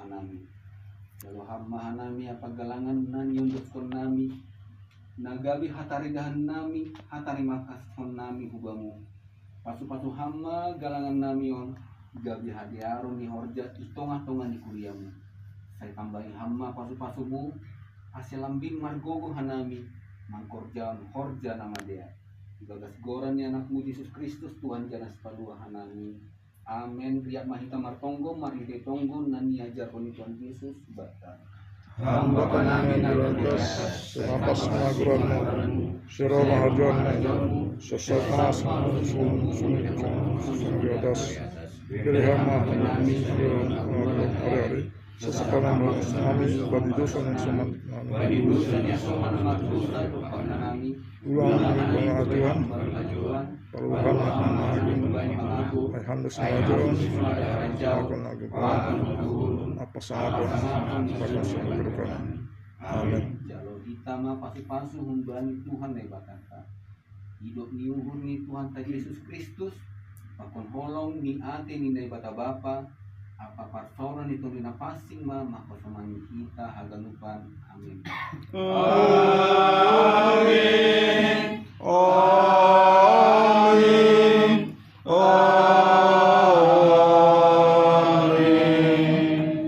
hanami. Lalu hamba hanami apa galangan nan yundukon nami. Nagabi hatari dahan nami, hatari makaskon nami hubamu. Pasu-pasu hamba galangan nami on gabi hadiaron ni horja itong-atongan di kuriamu. Saya tambahi hamba pasu-pasumu hasil lambing margogo hanami mangkorja horja nama dia. Gagas goran ni anakmu Yesus Kristus Tuhan janas padua hanami. Amin. Riak mahita martonggo marite tonggo nani ajar koni Tuhan Yesus bata. Hamba kami nalantas serapas pengaguranmu sira mahajanmu sesaat sun di atas pilih hamba kami hari-hari sesekali kami bagi dosa yang soman ulang pengajuan perubahan mengagung ayahanda sengajuan akan agung apa sangat bahkan semua kedepan. Amin. Jalo kita mah pasti palsu humbani Tuhan nih bakata. Hidup ni uhur ni Tuhan ta Yesus Kristus. Pakon holong ni ate ni dari bata bapa. Apa parsoran itu mina pasing mah makosamani kita haganupan. Amin. Amin.